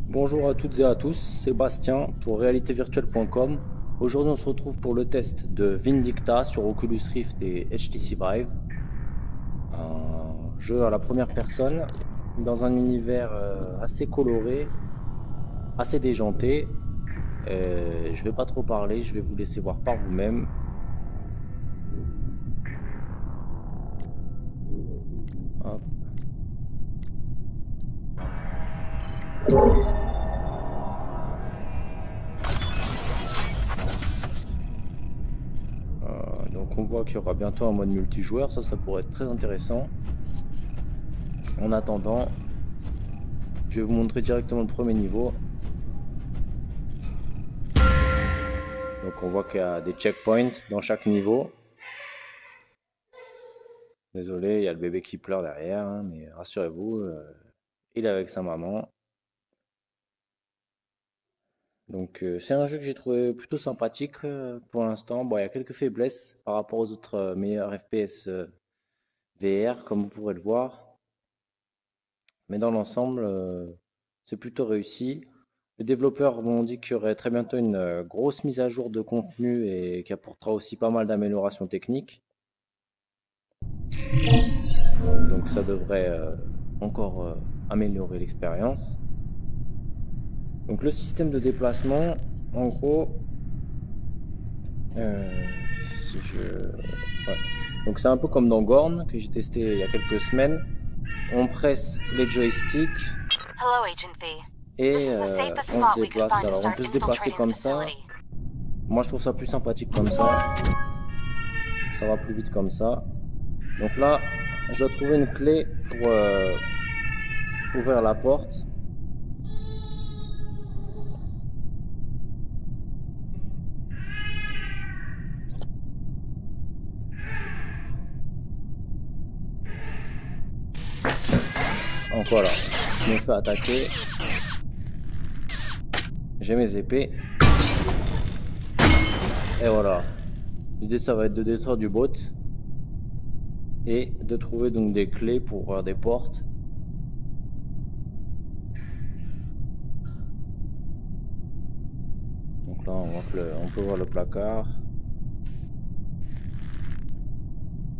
Bonjour à toutes et à tous, Sébastien pour realitévirtuelle.com. Aujourd'hui on se retrouve pour le test de Vindicta sur Oculus Rift et HTC Vive. Un jeu à la première personne dans un univers assez coloré, assez déjanté. Je vais pas trop parler, je vais vous laisser voir par vous-même. Hop. Donc on voit qu'il y aura bientôt un mode multijoueur, ça pourrait être très intéressant. En attendant, je vais vous montrer directement le premier niveau. Donc on voit qu'il y a des checkpoints dans chaque niveau. Désolé, il y a le bébé qui pleure derrière, hein, mais rassurez-vous, il est avec sa maman. Donc c'est un jeu que j'ai trouvé plutôt sympathique pour l'instant. Bon, il y a quelques faiblesses par rapport aux autres meilleurs FPS VR, comme vous pourrez le voir. Mais dans l'ensemble, c'est plutôt réussi. Les développeurs m'ont dit qu'il y aurait très bientôt une grosse mise à jour de contenu et qui apportera aussi pas mal d'améliorations techniques. Donc ça devrait encore améliorer l'expérience. Donc le système de déplacement, en gros, si je... ouais. Donc c'est un peu comme dans Gorn que j'ai testé il y a quelques semaines. On presse les joysticks et on se déplace. Alors on peut se déplacer comme ça. Moi je trouve ça plus sympathique comme ça. Ça va plus vite comme ça. Donc là, je dois trouver une clé pour ouvrir la porte. Donc voilà, je me fais attaquer. J'ai mes épées. Et voilà. L'idée ça va être de détruire du bot. Et de trouver donc des clés pour ouvrir des portes. Donc là on voit que on peut voir le placard.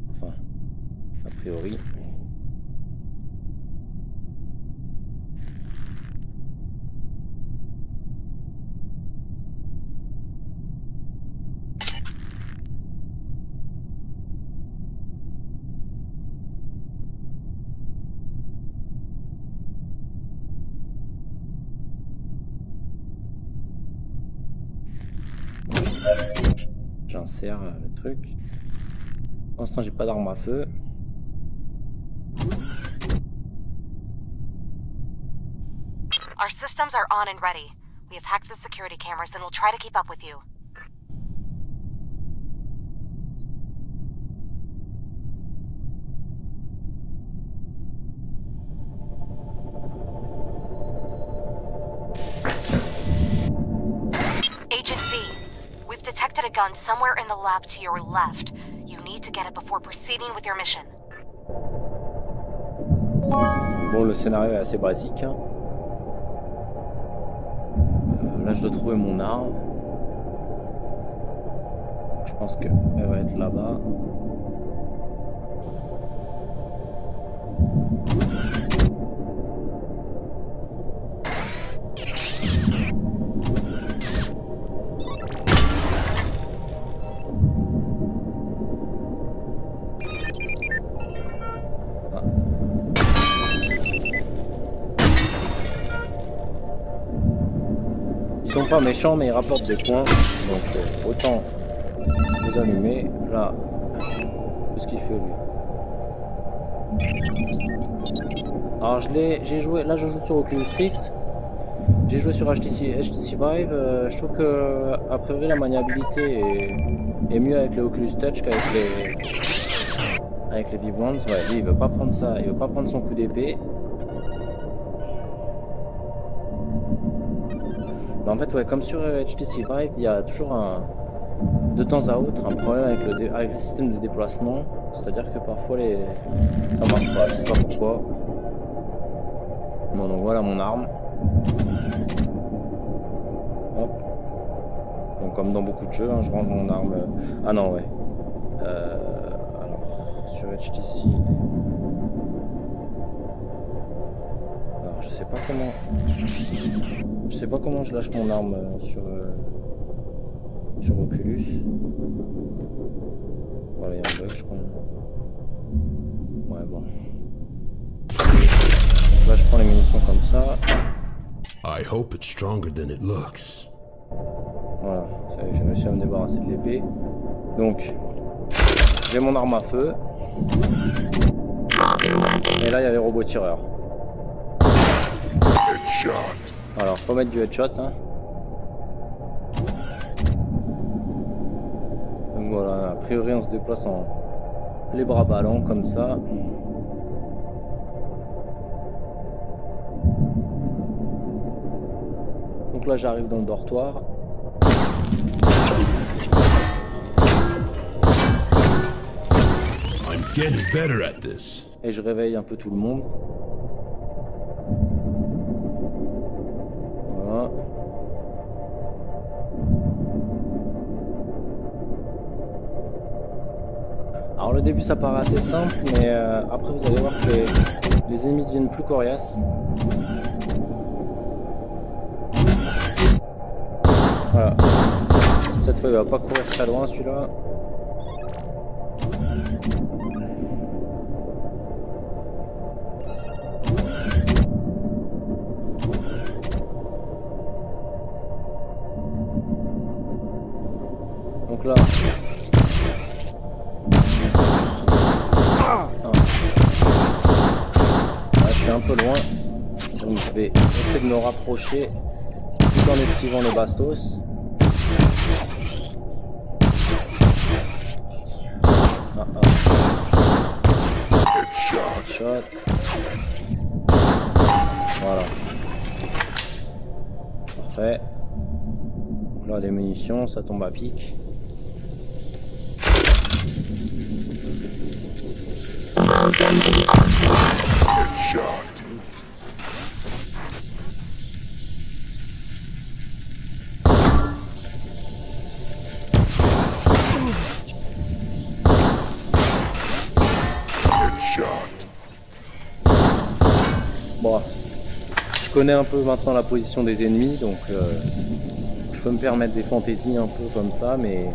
Enfin, a priori. J'insère le truc. Pour l'instant j'ai pas d'arme à feu. Our systems are on and ready. We have hacked the security cameras and we'll try to keep up with you. Agent V, we've detected a gun somewhere in the lab to your left. You need to get it before proceeding with your mission. Bon, le scénario est assez basique. Hein. Là, je dois trouver mon arme. Je pense qu'elle va être là-bas. Ils sont pas méchants mais ils rapportent des points, donc autant les allumer. Là, qu'est-ce qu'il fait lui? Alors j'ai joué, là je joue sur Oculus Rift, j'ai joué sur HTC Vive. Je trouve que a priori la maniabilité est mieux avec les Oculus Touch qu'avec les Vive Ones. Ouais, lui il veut pas prendre ça, il veut pas prendre son coup d'épée. En fait, ouais, comme sur HTC Vive, il y a toujours de temps à autre un problème avec le système de déplacement. C'est-à-dire que parfois ça marche pas, je sais pas pourquoi. Bon, donc voilà mon arme. comme dans beaucoup de jeux, hein, je range mon arme. Ah non, ouais. Alors, sur HTC. Alors, je sais pas comment je lâche mon arme sur Oculus. Voilà, il y a un bug, je crois. Ouais, bon. Là, je prends les munitions comme ça. I hope it's stronger than it looks. Voilà, j'ai réussi à me débarrasser de l'épée. Donc, j'ai mon arme à feu. Et là, il y a les robots tireurs. Alors, faut mettre du headshot. Hein. Donc voilà, a priori, on se déplace en les bras ballants comme ça. Donc là, j'arrive dans le dortoir. I'm getting better at this. Et je réveille un peu tout le monde. Voilà. Alors le début ça paraît assez simple, mais après vous allez voir que les ennemis deviennent plus coriaces. Voilà. Cette fois il va pas courir très loin celui-là. Donc là. Je suis un peu loin. Donc je vais essayer de me rapprocher tout en esquivant les bastos. Headshot. Voilà. Parfait. Donc là, les munitions, ça tombe à pic. Bon, je connais un peu maintenant la position des ennemis, donc je peux me permettre des fantaisies un peu comme ça, mais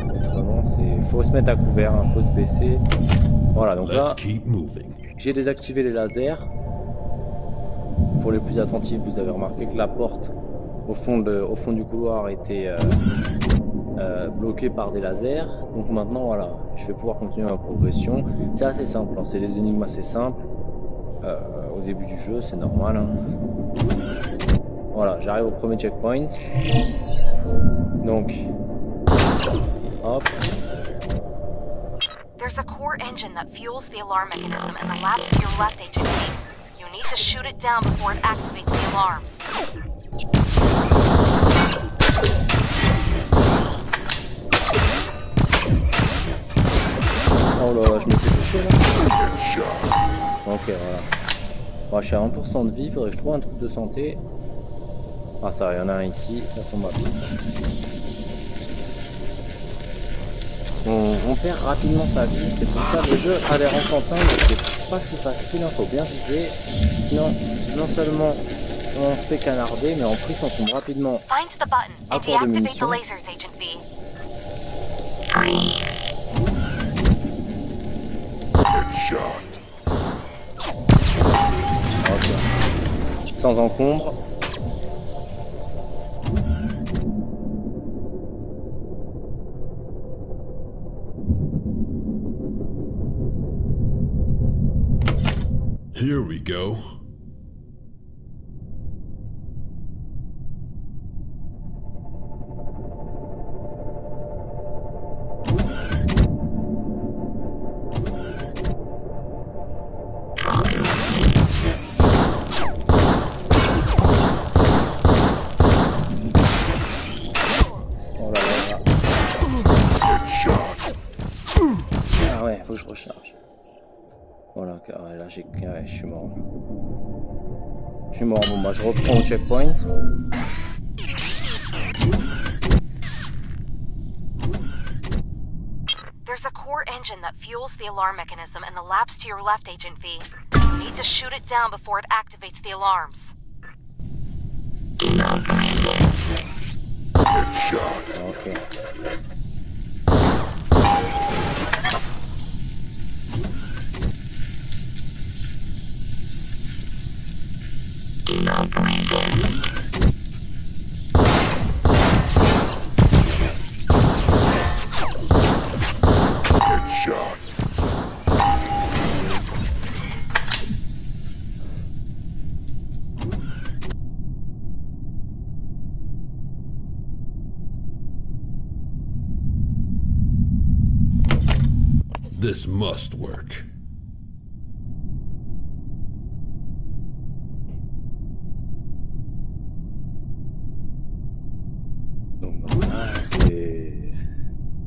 autrement c'est faut se mettre à couvert, hein, faut se baisser. Voilà, donc là j'ai désactivé les lasers. Pour les plus attentifs, vous avez remarqué que la porte au fond du couloir était bloqué par des lasers. Donc maintenant voilà, je vais pouvoir continuer ma progression. C'est assez simple, hein. C'est des énigmes assez simples. Au début du jeu, c'est normal. Hein. Voilà, j'arrive au premier checkpoint. Donc, hop. There's a core engine that fuels the alarm mechanism in the labs to your left, Agent B. You need to shoot it down before it activates the alarms. Oh là là, je me suis touché là. Ok, voilà. Bon, je suis à 1% de vie, faudrait que je trouve un truc de santé. Ah ça, il y en a un ici, ça tombe à pic. On perd rapidement sa vie, c'est pour ça que le jeu a l'air enfantin, mais c'est pas si facile, hein, faut bien viser. Sinon, non seulement on se fait canarder, mais en plus on tombe rapidement à court de munitions. Okay. Sans encombre. Here we go. Ah ouais, faut que je recharge. Voilà, là j'ai... Ouais, je suis mort. Je suis mort, bon bah je reprends au checkpoint. core engine that fuels the alarm mechanism in the labs to your left, Agent V. You need to shoot it down before it activates the alarms. Okay. This must work. Donc voilà, c'est...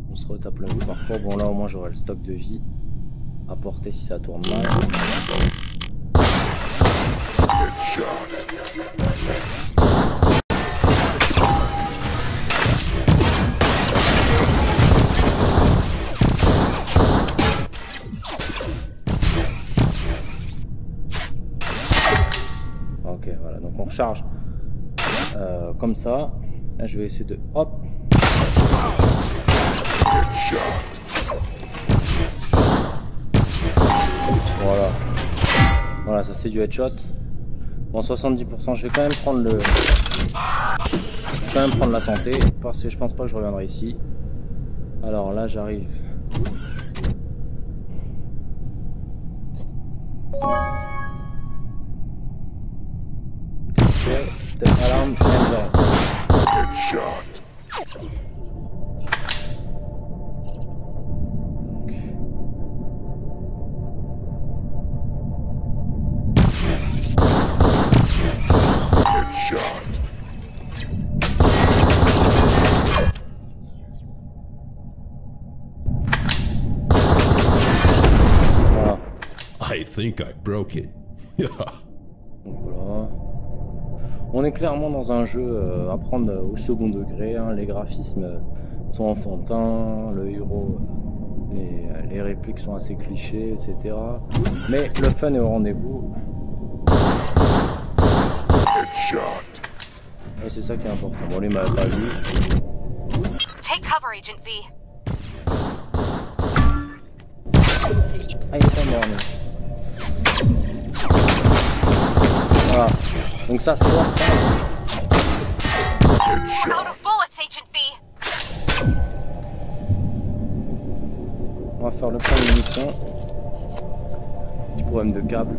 On se retape le parcours. Bon là au moins j'aurai le stock de vie à porter si ça tourne mal. Ok voilà, donc on recharge comme ça. Là je vais essayer de hop. Voilà. Voilà, ça c'est du headshot. Bon 70%, je vais quand même prendre le. Je vais quand même prendre la santé parce que je pense pas que je reviendrai ici. Alors là j'arrive. Alarme, voilà. I think I broke it. Donc voilà. On est clairement dans un jeu à prendre au second degré, hein. Les graphismes sont enfantins, le héros, les répliques sont assez clichés, etc. Mais le fun est au rendez-vous. Et c'est ça qui est important. Bon, lui m'avait pas vu. Take cover, Agent V. Ah, il est pas mort, mais... Voilà. Donc ça se voit. Out of bullets, Agent V. On va faire le point de munitions. Petit problème de câble.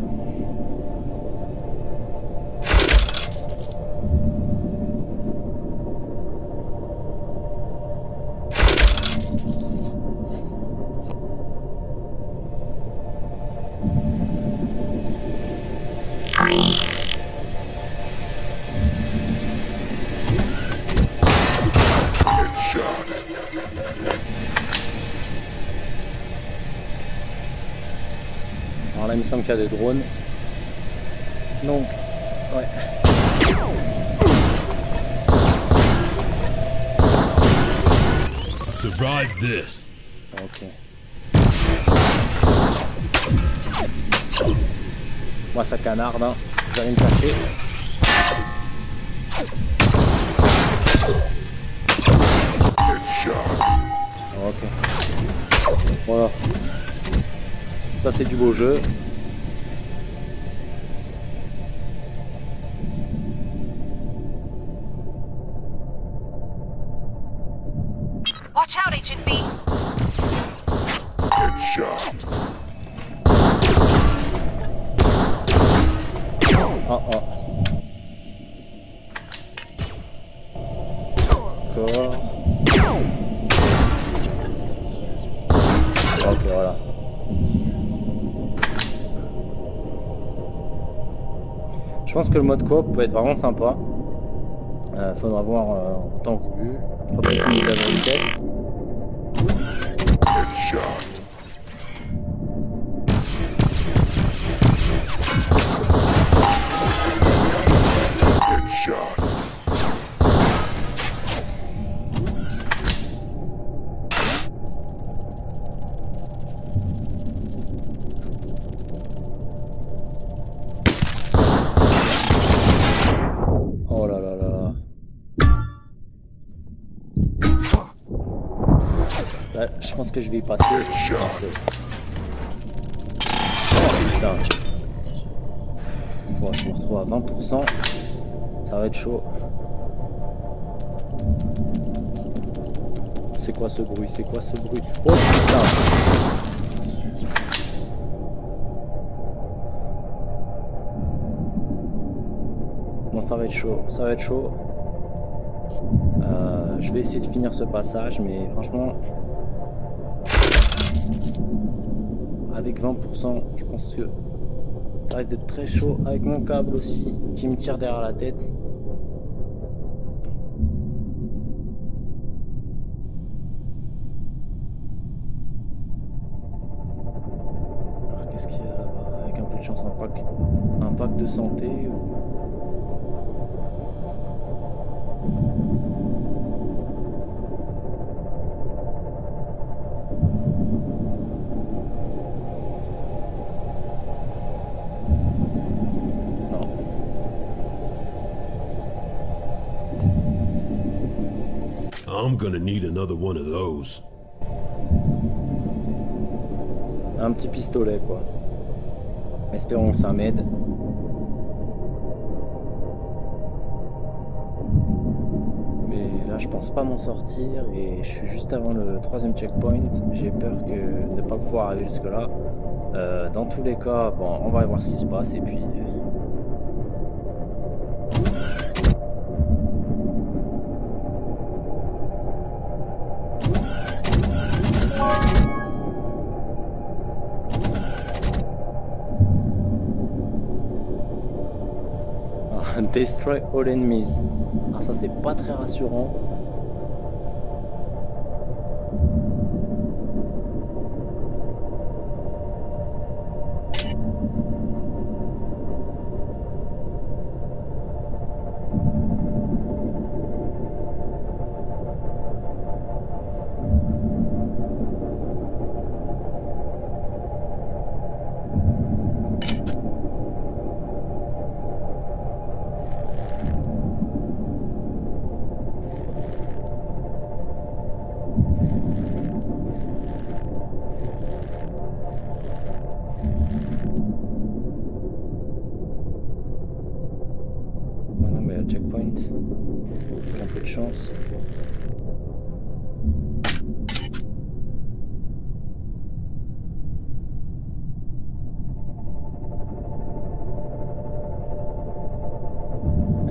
Alors là il me semble qu'il y a des drones. Donc, ouais. Survive this. Ok. Moi ça canarde, hein. Je vais aller me cacher. Ok. Voilà. Ça c'est du beau jeu. Watch out, Agent V. Oh oh. Encore. Ok, voilà. Je pense que le mode coop peut être vraiment sympa. Faudra voir en temps voulu. Je crois que nous avons une test. pense que je vais y passer. Oh putain. Bon, je me retrouve à 20%. Ça va être chaud. C'est quoi ce bruit? C'est quoi ce bruit? Oh putain. Bon, ça va être chaud. Ça va être chaud. Je vais essayer de finir ce passage, mais franchement, avec 20%, je pense que ça risque d'être très chaud avec mon câble aussi qui me tire derrière la tête. Alors qu'est-ce qu'il y a là-bas? Avec un peu de chance, un pack de santé ou... I'm gonna need another one of those. Un petit pistolet quoi. Espérons que ça m'aide. Mais là je pense pas m'en sortir et je suis juste avant le 3e checkpoint. J'ai peur de ne pas pouvoir arriver jusque là. Dans tous les cas, bon, on va aller voir ce qui se passe et puis... Destroy all enemies. Ah ça c'est pas très rassurant. Checkpoint, avec un peu de chance.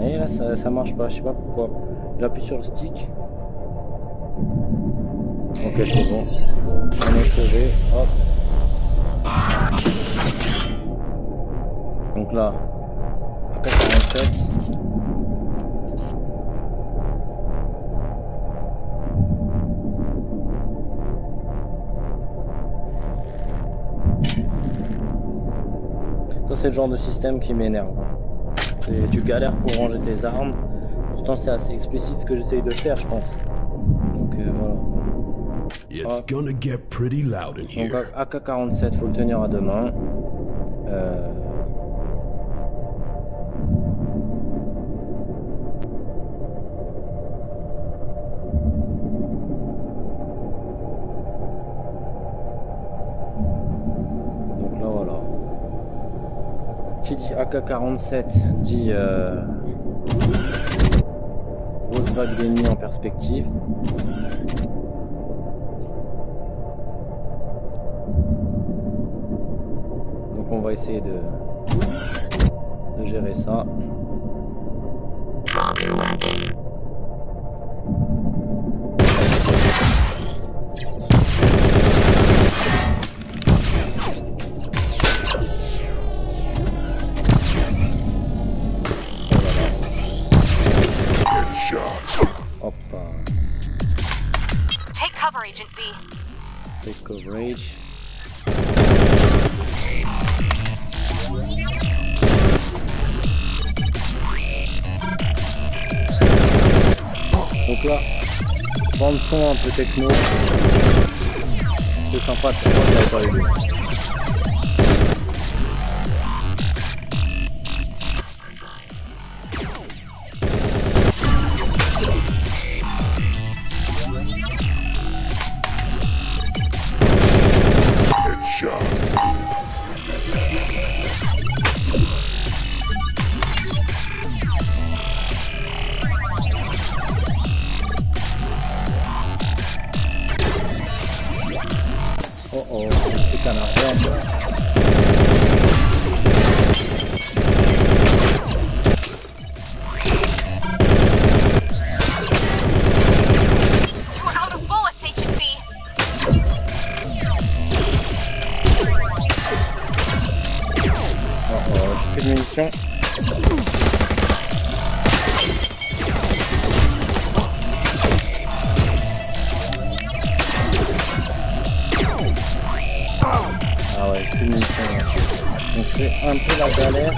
Et là ça marche pas, je sais pas pourquoi. J'appuie sur le stick. Ok c'est bon. On est sauvé. Hop. Donc là, AK-47. Ça c'est le genre de système qui m'énerve. Tu galères pour ranger tes armes. Pourtant c'est assez explicite ce que j'essaye de faire je pense. Donc voilà. It's gonna get pretty loud in here. Donc AK-47 faut le tenir à deux mains. Donc là voilà. Qui dit AK-47 dit grosse vague d'ennemis en perspective. Donc on va essayer de gérer ça. Take cover, Agent V. Take coverage. Donc là, bande son un peu techno. C'est sympa, c'est pas que pas eu. Ah ouais, plus de munitions. On fait un peu la galère.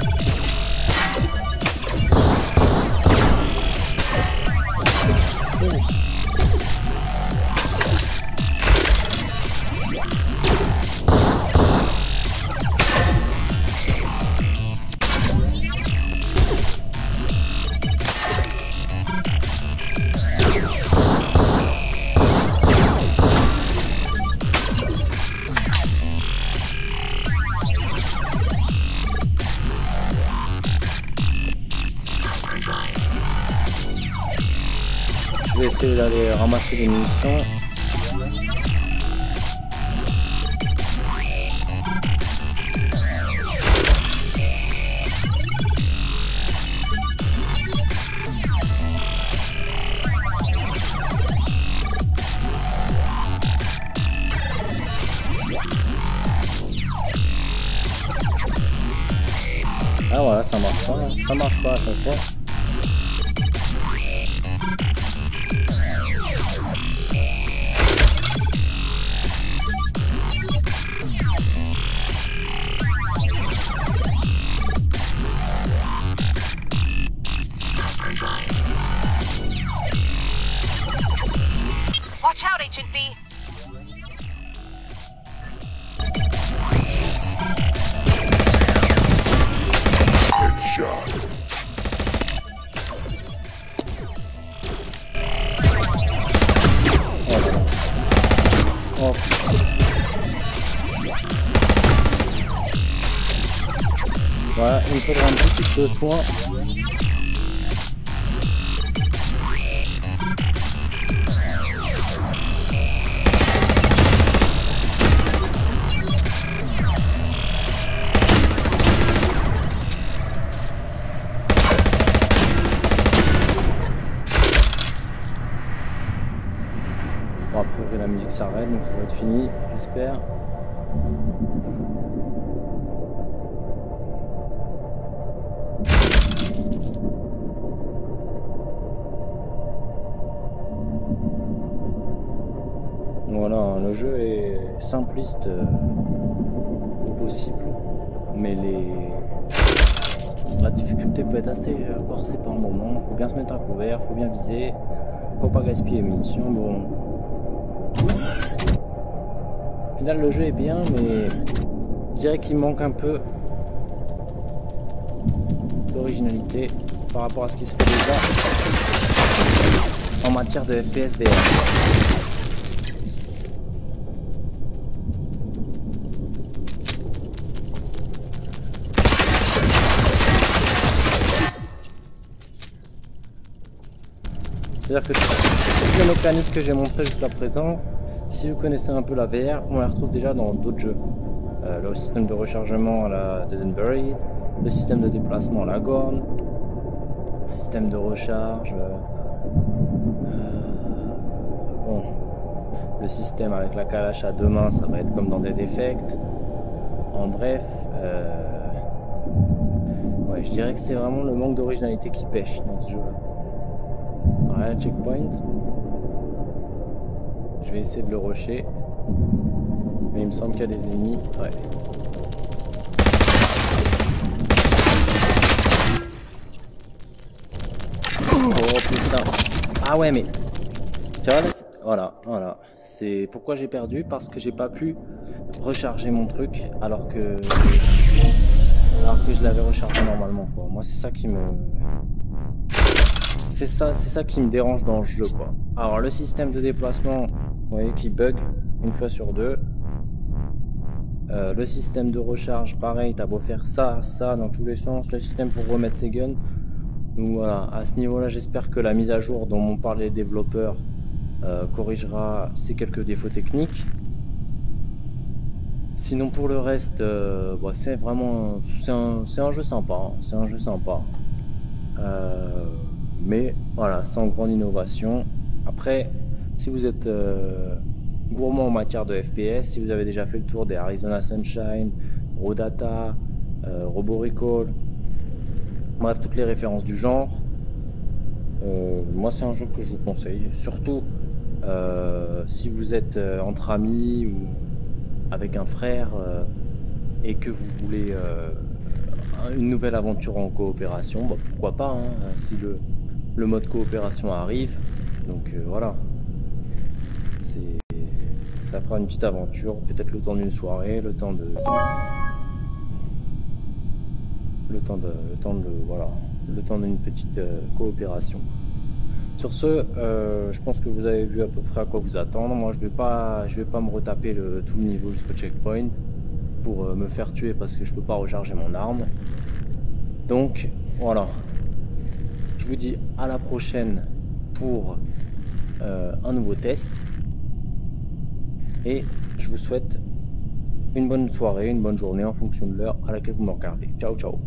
Je vais essayer d'aller ramasser les munitions. Ah voilà, ça marche pas, ça marche pas à chaque fois. Watch out, Agent V. Headshot. Oh. Voilà, il me faudra un petit peu de soin. Bon, après la musique s'arrête, donc ça va être fini, j'espère. Voilà, le jeu est simpliste au possible, mais la difficulté peut être assez corsée par moment. Faut bien se mettre à couvert, faut bien viser, faut pas gaspiller les munitions. Bon, au final le jeu est bien, mais je dirais qu'il manque un peu d'originalité par rapport à ce qui se fait déjà en matière de FPS VR. C'est-à-dire que toutes les mécaniques que j'ai montrées jusqu'à présent, si vous connaissez un peu la VR, on la retrouve déjà dans d'autres jeux. Le système de rechargement à la Dead and Buried, le système de déplacement à la Gorn, le système de recharge, bon, le système avec la calache à deux mains, ça va être comme dans Dead Effect. En bref, ouais, je dirais que c'est vraiment le manque d'originalité qui pêche dans ce jeu-là. Voilà, checkpoint. Je vais essayer de le rusher. Mais il me semble qu'il y a des ennemis. Ouais. Oh putain. Ah ouais, mais tu vois, voilà. C'est pourquoi j'ai perdu, parce que j'ai pas pu recharger mon truc alors que je l'avais rechargé normalement, quoi. Moi c'est ça qui me dérange dans le jeu, quoi. Alors le système de déplacement, vous voyez, qui bug une fois sur deux. Le système de recharge, pareil, t'as beau faire ça dans tous les sens. Le système pour remettre ses guns. Donc voilà, à ce niveau-là, j'espère que la mise à jour dont m'ont parlé les développeurs corrigera ces quelques défauts techniques. Sinon pour le reste, bah, c'est vraiment c'est un jeu sympa, hein. C'est un jeu sympa. Mais voilà, sans grande innovation. Après, si vous êtes gourmand en matière de FPS, si vous avez déjà fait le tour des Arizona Sunshine, Raw Data, Robo Recall, Bref, toutes les références du genre. Moi c'est un jeu que je vous conseille, surtout si vous êtes entre amis ou avec un frère et que vous voulez une nouvelle aventure en coopération, bah, pourquoi pas, hein, si le mode coopération arrive. Donc voilà, ça fera une petite aventure, peut-être le temps d'une soirée, le temps d'une petite coopération. Sur ce, je pense que vous avez vu à peu près à quoi vous attendre. Moi, je vais pas me retaper tout le niveau jusqu'au checkpoint pour me faire tuer parce que je peux pas recharger mon arme. Donc voilà, je vous dis à la prochaine pour un nouveau test et je vous souhaite une bonne soirée, une bonne journée en fonction de l'heure à laquelle vous me regardez. Ciao ciao.